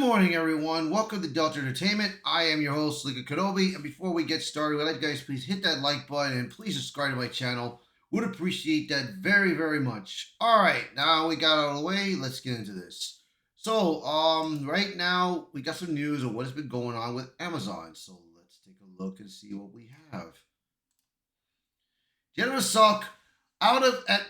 morning, everyone. Welcome to Delta Entertainment. I am your host, Salke Kenobi. And before we get started, I'd like you guys please hit that like button and please subscribe to my channel. Would appreciate that very, very much. All right, now we got out of the way. Let's get into this. Right now we got some news of what has been going on with Amazon. So let's take a look and see what we have. General Salk out at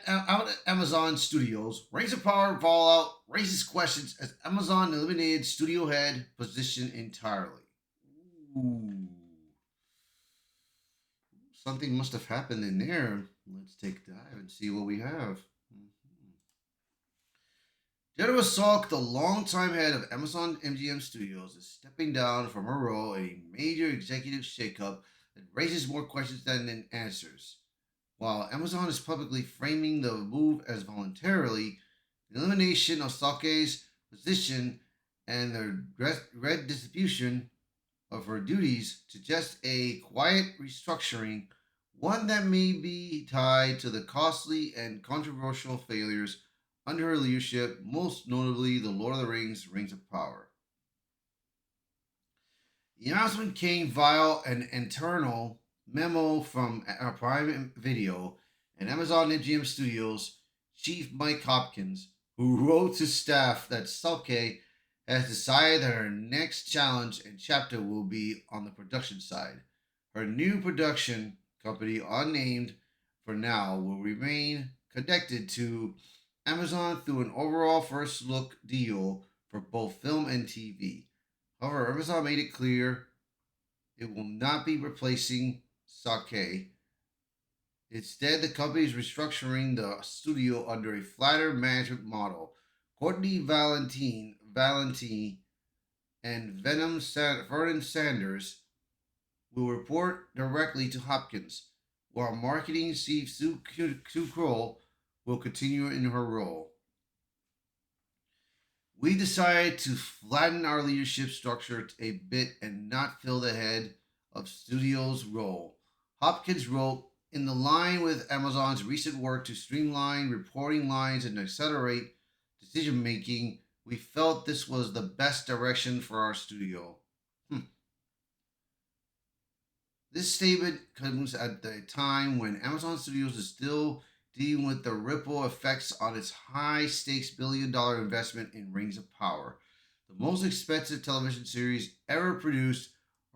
Amazon Studios. Rings of Power Fallout raises questions as Amazon eliminated studio head position entirely. Ooh. Something must have happened in there. Let's take a dive and see what we have. General Salk, the longtime head of Amazon MGM Studios, is stepping down from her role in a major executive shakeup that raises more questions than it answers. While Amazon is publicly framing the move as voluntarily, the elimination of Salke's position and the red distribution of her duties suggests a quiet restructuring, one that may be tied to the costly and controversial failures under her leadership, most notably the Lord of the Rings Rings of Power. The announcement came via an internal memo from our Prime Video and Amazon MGM Studios chief Mike Hopkins, who wrote to staff that Salke has decided that her next challenge and chapter will be on the production side. Her new production company, unnamed for now, will remain connected to Amazon through an overall first look deal for both film and TV. However, Amazon made it clear it will not be replacing Salke. Instead, the company is restructuring the studio under a flatter management model. Courtney Valentine and Vernon Sanders will report directly to Hopkins, while marketing chief Sue Kroll will continue in her role. We decided to flatten our leadership structure a bit and not fill the head of studio's role. Hopkins wrote, in the line with Amazon's recent work to streamline reporting lines and accelerate decision making, we felt this was the best direction for our studio. This statement comes at a time when Amazon Studios is still dealing with the ripple effects on its high stakes $1 billion investment in Rings of Power, the most expensive television series ever produced.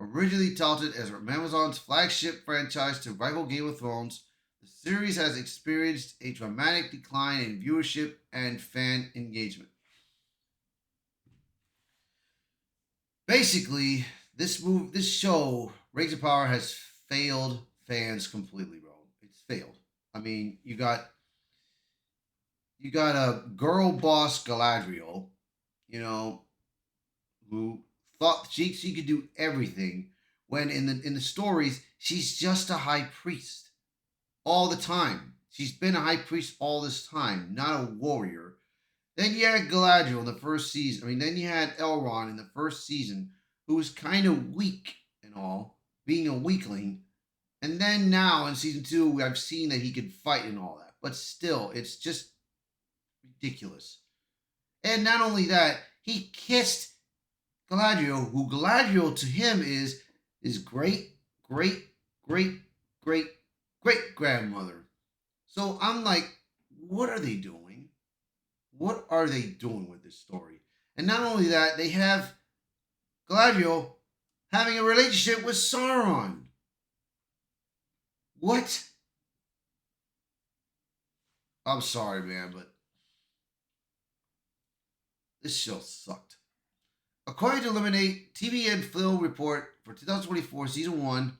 Originally touted as Amazon's flagship franchise to rival Game of Thrones, the series has experienced a dramatic decline in viewership and fan engagement. Basically, this show, Rings of Power, has failed fans completely, bro. It's failed. I mean, you got a girl boss Galadriel, you know, who thought she could do everything, when in the stories she's just a high priest all the time. She's been a high priest all this time, not a warrior. Then you had Galadriel in the first season. I mean, then you had Elrond in the first season, who was kind of weak and all, being a weakling. And then now in season two, I've seen that he could fight and all that. But still, it's just ridiculous. And not only that, he kissed Galadriel, who Galadriel to him is great, great, great, great, great grandmother. So I'm like, what are they doing? What are they doing with this story? And not only that, they have Galadriel having a relationship with Sauron. What? I'm sorry, man, but this show sucked. According to Eliminate, TV and Film Report for 2024 Season 1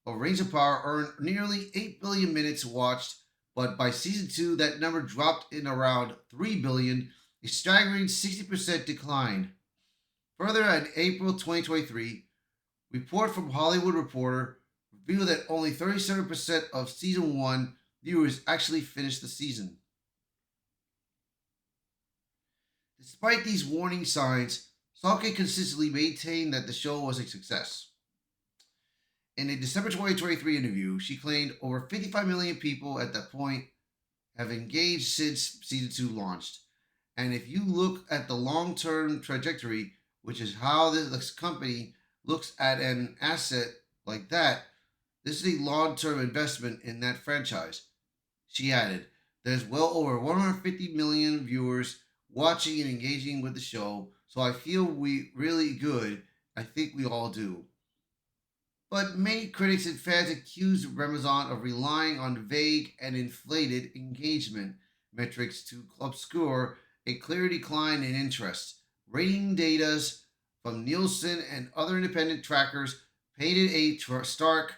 of Rings of Power earned nearly 8 billion minutes watched, but by Season 2 that number dropped in around 3 billion, a staggering 60% decline. Further, in April 2023, report from Hollywood Reporter revealed that only 37% of Season 1 viewers actually finished the season. Despite these warning signs, Salke consistently maintained that the show was a success. In a December 2023 interview, she claimed over 55 million people at that point have engaged since season 2 launched. And if you look at the long term trajectory, which is how this company looks at an asset like that. This is a long term investment in that franchise. She added, there's well over 150 million viewers watching and engaging with the show, so I feel we really good. I think we all do. But many critics and fans accuse Ramazan of relying on vague and inflated engagement metrics to obscure a clear decline in interest. Rating data from Nielsen and other independent trackers painted a stark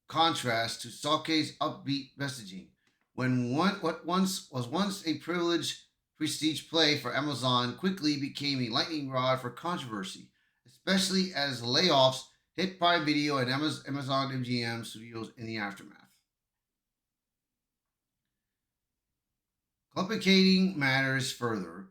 contrast to Salke's upbeat messaging. What once was a privileged prestige play for Amazon quickly became a lightning rod for controversy, especially as layoffs hit Prime Video and Amazon MGM Studios in the aftermath. Complicating matters further,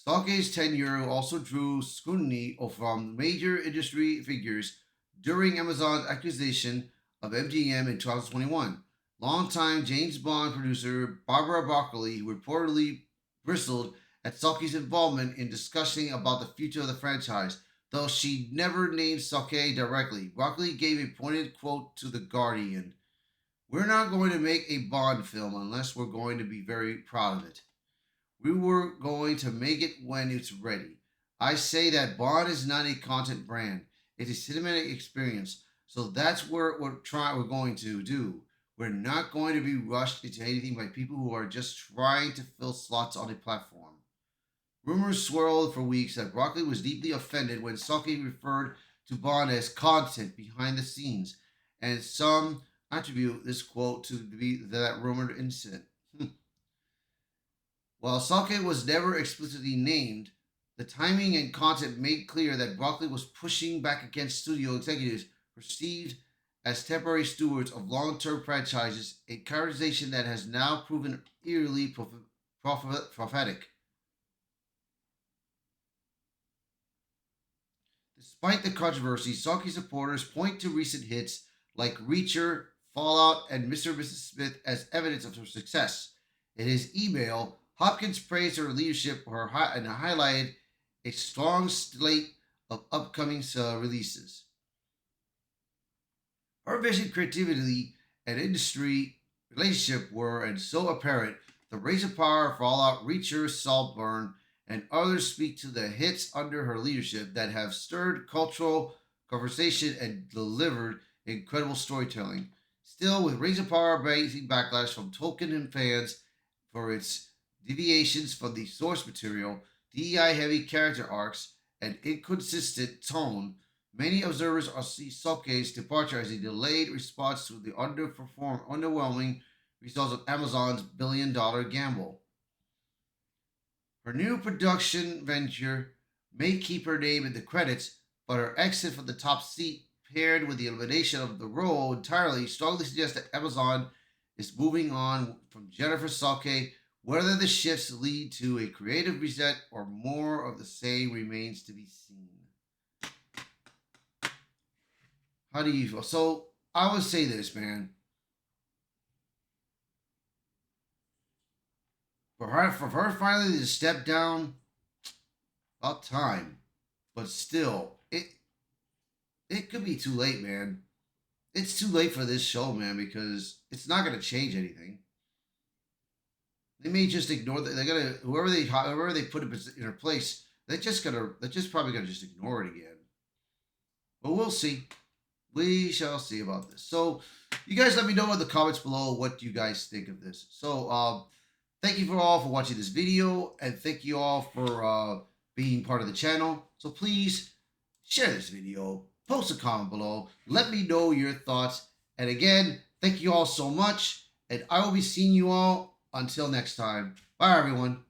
Salke's tenure also drew scrutiny from major industry figures during Amazon's acquisition of MGM in 2021. Longtime James Bond producer Barbara Broccoli reportedly bristled at Salke's involvement in discussing about the future of the franchise, though she never named Salke directly. Broccoli gave a pointed quote to The Guardian: we're not going to make a Bond film unless we're going to be very proud of it. We were going to make it when it's ready. I say that Bond is not a content brand; it's a cinematic experience. So that's what we're going to do. We're not going to be rushed into anything by people who are just trying to fill slots on a platform. Rumors swirled for weeks that Broccoli was deeply offended when Saki referred to Bond as content behind the scenes, and some attribute this quote to be that rumored incident. While Salke was never explicitly named, the timing and content made clear that Broccoli was pushing back against studio executives perceived as temporary stewards of long term franchises, a characterization that has now proven eerily prophetic. Despite the controversy, Salke supporters point to recent hits like Reacher, Fallout, and Mr. and Mrs. Smith as evidence of her success. In his email, Hopkins praised her leadership and highlighted a strong slate of upcoming releases. Her vision, creativity, and industry relationship were and so apparent. The Razor Power, Fallout, Reacher, Saltburn, and others speak to the hits under her leadership that have stirred cultural conversation and delivered incredible storytelling. Still, with Razor Power facing backlash from Tolkien and fans for its deviations from the source material, DEI heavy character arcs, and inconsistent tone, many observers see Soke's departure as a delayed response to the underwhelming results of Amazon's billion-dollar gamble. Her new production venture may keep her name in the credits, but her exit from the top seat, paired with the elimination of the role entirely, strongly suggests that Amazon is moving on from Jennifer Salke. Whether the shifts lead to a creative reset or more of the same remains to be seen. How do you feel? So I would say this, man. For her finally to step down, about time. But still, it could be too late, man. It's too late for this show, man, because it's not gonna change anything. They may just ignore that. They're gonna whoever they put in her place. They're just probably gonna just ignore it again. But we'll see. We shall see about this. So, you guys let me know in the comments below what you guys think of this. So, thank you for all for watching this video, and thank you all for being part of the channel. So please share this video, post a comment below, let me know your thoughts. And again, thank you all so much, and I will be seeing you all until next time. Bye, everyone.